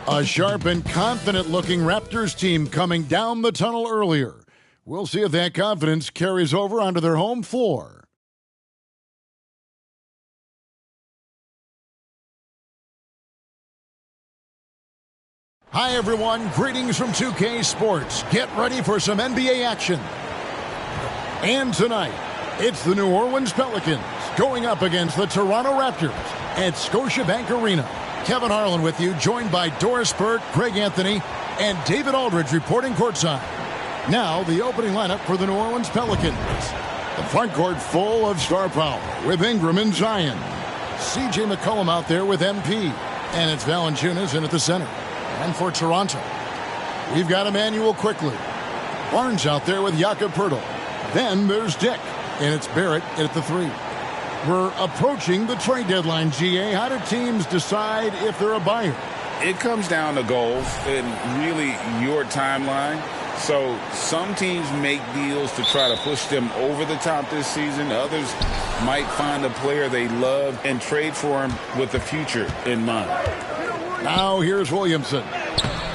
A sharp and confident-looking Raptors team coming down the tunnel earlier. We'll see if that confidence carries over onto their home floor. Hi, everyone. Greetings from 2K Sports. Get ready for some NBA action. And tonight, it's the New Orleans Pelicans going up against the Toronto Raptors at Scotiabank Arena. Kevin Harlan with you, joined by Doris Burke, Greg Anthony, and David Aldridge reporting courtside. Now, the opening lineup for the New Orleans Pelicans. The front court full of star power with Ingram and Zion. C.J. McCollum out there with MP. And it's Valanciunas in at the center. And for Toronto, we've got Emmanuel Quickley. Barnes out there with Jakob Poeltl. Then there's Dick. And it's Barrett at the 3. We're approaching the trade deadline, GA. How do teams decide if they're a buyer? It comes down to goals and really your timeline. So some teams make deals to try to push them over the top this season. Others might find a player they love and trade for him with the future in mind. Now here's Williamson.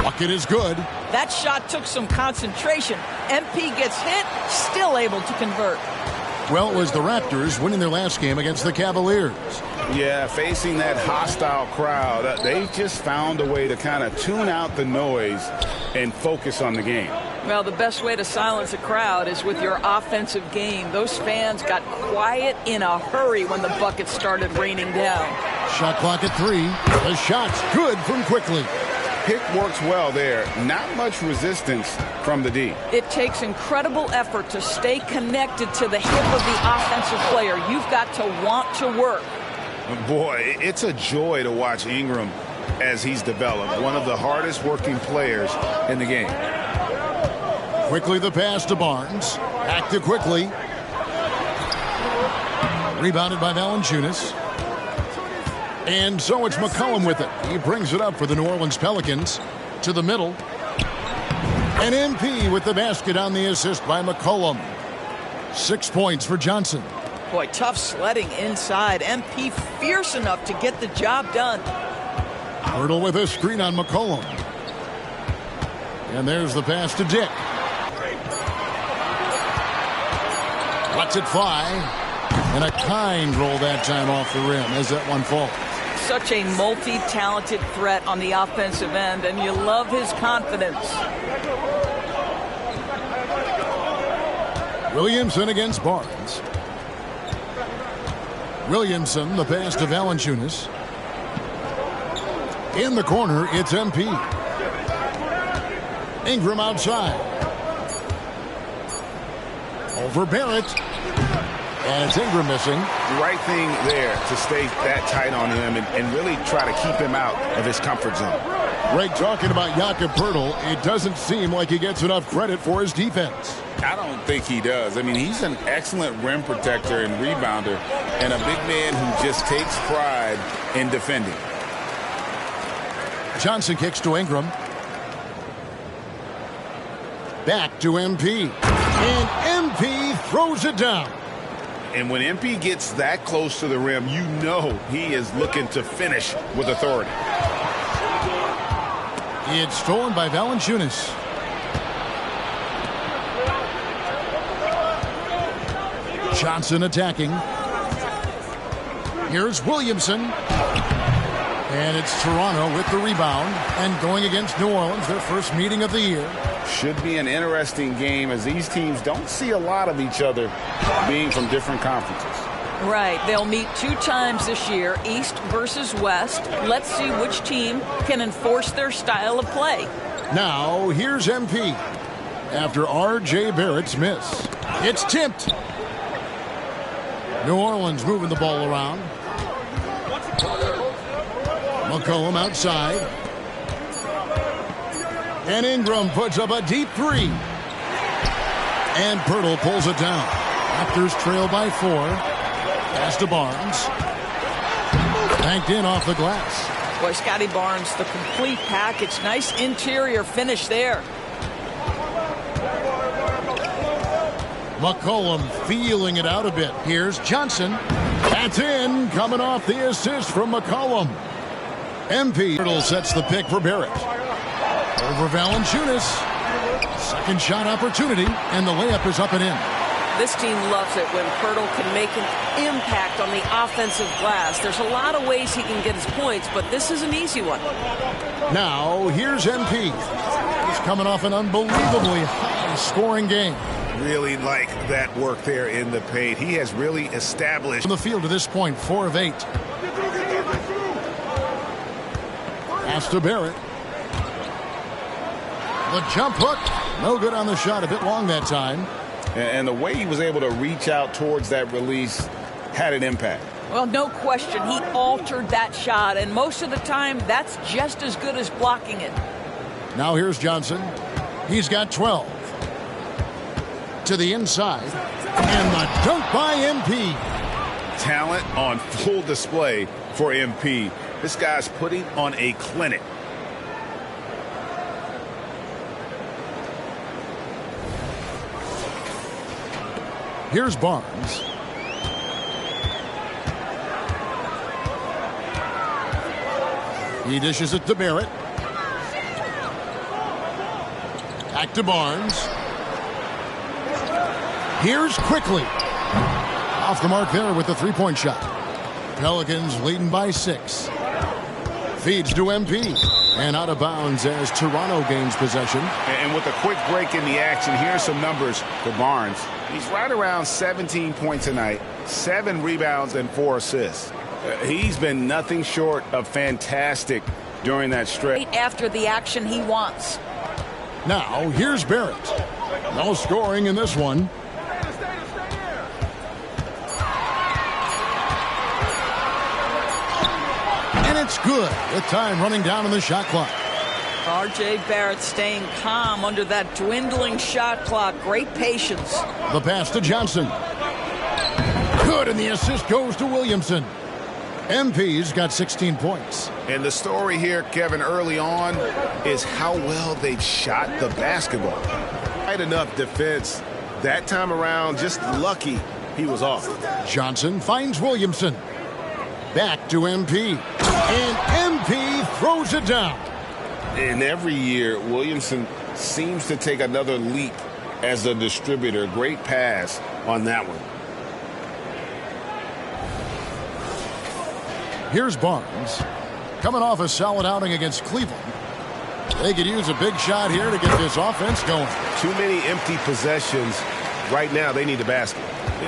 Bucket is good. That shot took some concentration. MP gets hit, still able to convert. Well, it was the Raptors winning their last game against the Cavaliers. Yeah, facing that hostile crowd, they just found a way to kind of tune out the noise and focus on the game. Well, the best way to silence a crowd is with your offensive game. Those fans got quiet in a hurry when the buckets started raining down. Shot clock at 3. The shot's good from Quickley. Pick works well there. Not much resistance from the D. It takes incredible effort to stay connected to the hip of the offensive player. You've got to want to work. Boy, it's a joy to watch Ingram as he's developed. One of the hardest working players in the game. Quickly the pass to Barnes. Back to Quickley. Rebounded by Valanciunas. And so it's McCollum with it. He brings it up for the New Orleans Pelicans to the middle. And MP with the basket on the assist by McCollum. 6 points for Johnson. Boy, tough sledding inside. MP fierce enough to get the job done. Poeltl with a screen on McCollum. And there's the pass to Dick. Lets it fly. And a kind roll that time off the rim as that one falls. Such a multi-talented threat on the offensive end, and you love his confidence. Williamson against Barnes. Williamson, the pass to Valanciunas. In the corner, it's MP. Ingram outside. Over Barrett. And it's Ingram missing. The right thing there to stay that tight on him and really try to keep him out of his comfort zone. Greg talking about Jakob Poeltl. It doesn't seem like he gets enough credit for his defense. I don't think he does. I mean, he's an excellent rim protector and rebounder and a big man who just takes pride in defending. Johnson kicks to Ingram. Back to MP. And MP throws it down. And when MP gets that close to the rim, you know he is looking to finish with authority. It's stolen by Valanciunas. Johnson attacking. Here's Williamson. And it's Toronto with the rebound. And going against New Orleans, their first meeting of the year. Should be an interesting game as these teams don't see a lot of each other being from different conferences. Right. They'll meet 2 times this year, East versus West. Let's see which team can enforce their style of play. Now, here's MP. After R.J. Barrett's miss. It's tipped. New Orleans moving the ball around. McCollum outside. And Ingram puts up a deep 3. And Poeltl pulls it down. Raptors trail by 4. Pass to Barnes. Banked in off the glass. Boy, Scotty Barnes, the complete package. Nice interior finish there. McCollum feeling it out a bit. Here's Johnson. That's in, coming off the assist from McCollum. MP sets the pick for Barrett. Over Valanciunas. Second shot opportunity, and the layup is up and in. This team loves it when Pirtle can make an impact on the offensive glass. There's a lot of ways he can get his points, but this is an easy one. Now, here's MP. He's coming off an unbelievably high-scoring game. Really like that work there in the paint. He has really established On the field to this point, 4 of 8. Pass to Barrett. The jump hook. No good on the shot. A bit long that time. And the way he was able to reach out towards that release had an impact. Well, no question. He altered that shot, and most of the time, that's just as good as blocking it. Now here's Johnson. He's got 12. To the inside. And the dunk by MP. talent on full display for MP. This guy's putting on a clinic. Here's Barnes. He dishes it to Barrett. Back to Barnes. Here's Quickly. Off the mark there with the three-point shot. Pelicans leading by 6. Feeds to MP. And out of bounds as Toronto gains possession. And with a quick break in the action, here's some numbers for Barnes. He's right around 17 points tonight, 7 rebounds and 4 assists. He's been nothing short of fantastic during that stretch. After the action he wants. Now, here's Barrett. No scoring in this one. And it's good with time running down on the shot clock. R.J. Barrett staying calm under that dwindling shot clock. Great patience. The pass to Johnson. Good, and the assist goes to Williamson. MP's got 16 points. And the story here, Kevin, early on is how well they've shot the basketball. Right enough defense. That time around, just lucky he was off. Johnson finds Williamson. Back to MP. And MP throws it down. And every year, Williamson seems to take another leap as a distributor. Great pass on that one. Here's Barnes. Coming off a solid outing against Cleveland. They could use a big shot here to get this offense going. Too many empty possessions. Right now, they need a basket.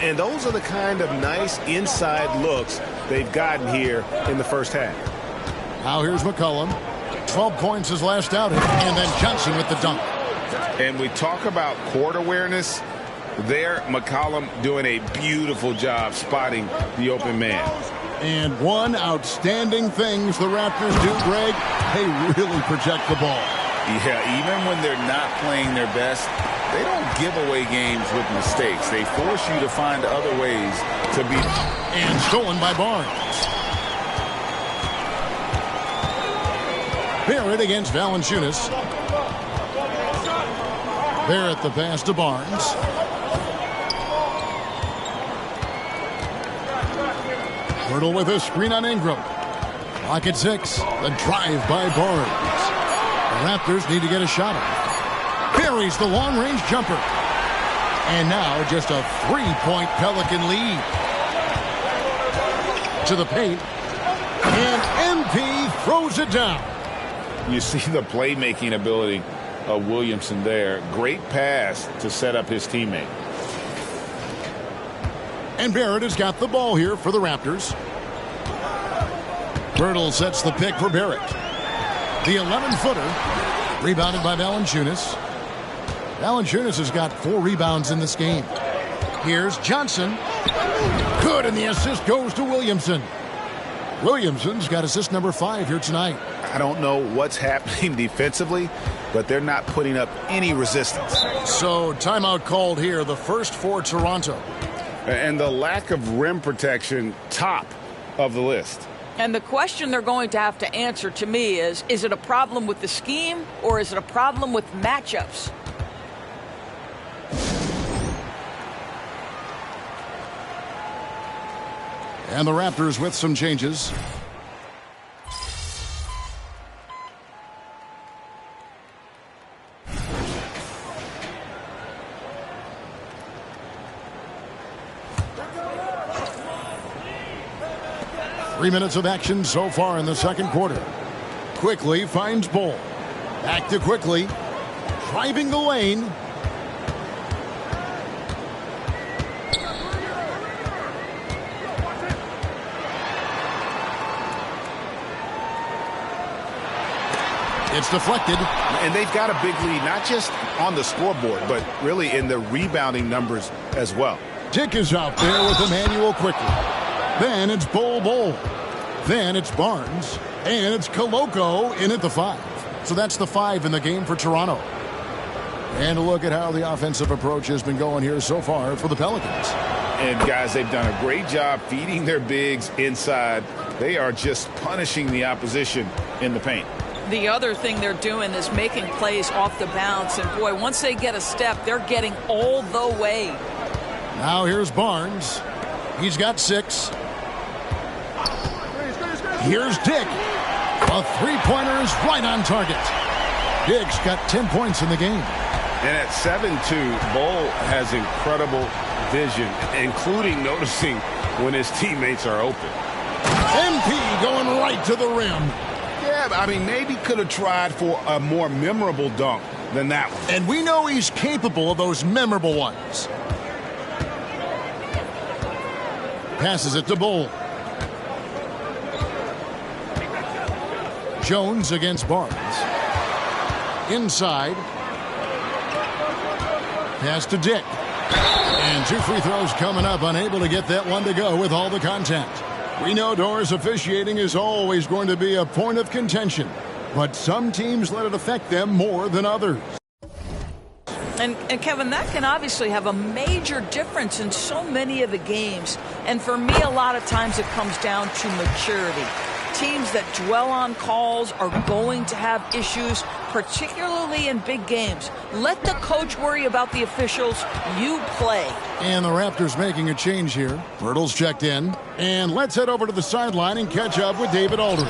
And those are the kind of nice inside looks they've gotten here in the first half. Now here's McCollum. 12 points his last outing. And then Johnson with the dunk. And we talk about court awareness. There, McCollum doing a beautiful job spotting the open man. And one outstanding thing the Raptors do, Greg, they really protect the ball. Yeah, even when they're not playing their best, they don't give away games with mistakes. They force you to find other ways to beat. And stolen by Barnes. Barrett against Valanciunas. Barrett the pass to Barnes. Pirtle with a screen on Ingram. Clock at 6. The drive by Barnes. The Raptors need to get a shot off. Buries the long-range jumper. And now just a 3-point Pelican lead. To the paint. And MP throws it down. You see the playmaking ability of Williamson there. Great pass to set up his teammate. And Barrett has got the ball here for the Raptors. Pirtle sets the pick for Barrett. The 11-footer. Rebounded by Valanciunas. Valanciunas has got 4 rebounds in this game. Here's Johnson. Good, and the assist goes to Williamson. Williamson's got assist number 5 here tonight. I don't know what's happening defensively, but they're not putting up any resistance. So timeout called here, the first for Toronto. And the lack of rim protection, top of the list. And the question they're going to have to answer to me is it a problem with the scheme or is it a problem with matchups? And the Raptors with some changes. 3 minutes of action so far in the second quarter. Quickly finds Bull. Back to Quickly. Driving the lane. It's deflected. And they've got a big lead, not just on the scoreboard, but really in the rebounding numbers as well. Dick is out there with Emmanuel Quickly. Then it's Bull. Then it's Barnes. And it's Koloko in at the 5. So that's the 5 in the game for Toronto. And a look at how the offensive approach has been going here so far for the Pelicans. And guys, they've done a great job feeding their bigs inside. They are just punishing the opposition in the paint. The other thing they're doing is making plays off the bounce. And, boy, once they get a step, they're getting all the way. Now here's Barnes. He's got 6. Here's Dick. A three-pointer is right on target. Dick's got 10 points in the game. And at 7'2", Bull has incredible vision, including noticing when his teammates are open. MP going right to the rim. Yeah, I mean, maybe could have tried for a more memorable dunk than that one. And we know he's capable of those memorable ones. Passes it to Bull. Jones against Barnes. Inside. Pass to Dick. And 2 free throws coming up. Unable to get that one to go with all the contact. We know Doris officiating is always going to be a point of contention. But some teams let it affect them more than others. And Kevin, that can obviously have a major difference in so many of the games. And for me, a lot of times it comes down to maturity. Teams that dwell on calls are going to have issues, particularly in big games. Let the coach worry about the officials. You play. And the Raptors making a change here. Bertles checked in. And let's head over to the sideline and catch up with David Aldridge.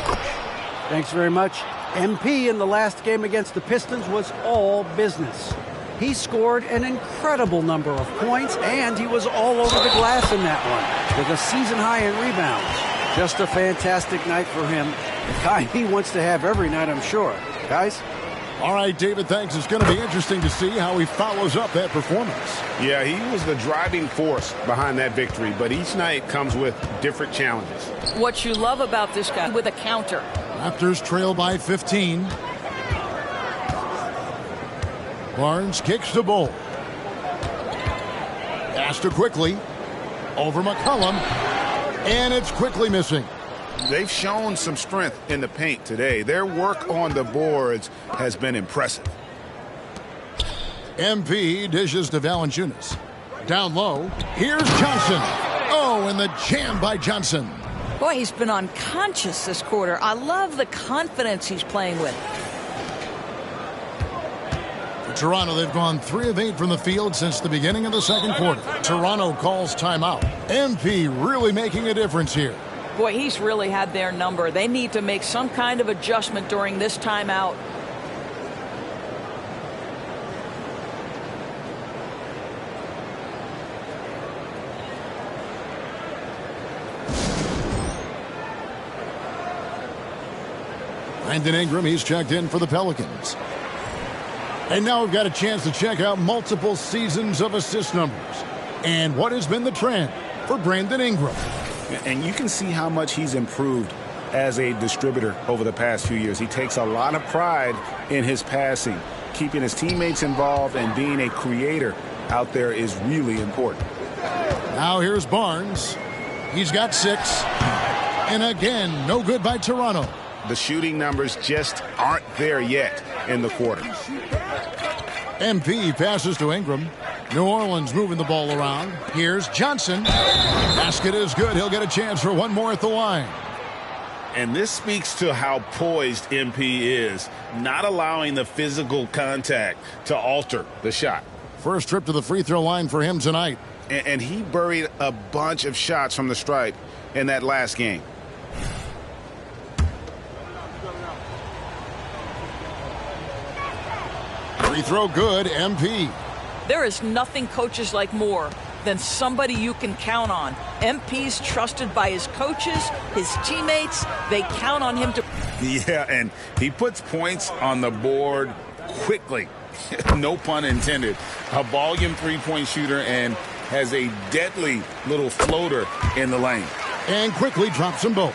Thanks very much. MP in the last game against the Pistons was all business. He scored an incredible number of points, and he was all over the glass in that one with a season high in rebounds. Just a fantastic night for him. The kind he wants to have every night, I'm sure. Guys? All right, David, thanks. It's going to be interesting to see how he follows up that performance. Yeah, he was the driving force behind that victory, but each night comes with different challenges. What you love about this guy with a counter. Raptors trail by 15. Barnes kicks to Bull. Pass to Quickly. Over McCollum. And it's Quickly missing. They've shown some strength in the paint today. Their work on the boards has been impressive. MP dishes to Valanciunas. Down low. Here's Johnson. Oh, and the jam by Johnson. Boy, he's been unconscious this quarter. I love the confidence he's playing with. For Toronto, they've gone 3 of 8 from the field since the beginning of the second quarter. Toronto calls timeout. MP really making a difference here. Boy, he's really had their number. They need to make some kind of adjustment during this timeout. Brandon Ingram, he's checked in for the Pelicans. And now we've got a chance to check out multiple seasons of assist numbers. And what has been the trend for Brandon Ingram? And you can see how much he's improved as a distributor over the past few years. He takes a lot of pride in his passing. Keeping his teammates involved and being a creator out there is really important. Now here's Barnes. He's got 6. And again, no good by Toronto. The shooting numbers just aren't there yet in the quarter. MP passes to Ingram. New Orleans moving the ball around. Here's Johnson. Basket is good. He'll get a chance for one more at the line. And this speaks to how poised MP is, not allowing the physical contact to alter the shot. First trip to the free throw line for him tonight. And he buried a bunch of shots from the stripe in that last game. Free throw good, MP. There is nothing coaches like more than somebody you can count on. MP's trusted by his coaches, his teammates. They count on him to... Yeah, and he puts points on the board quickly. No pun intended. A volume three-point shooter and has a deadly little floater in the lane. And quickly drops them both.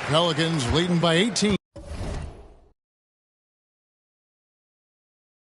Pelicans leading by 18.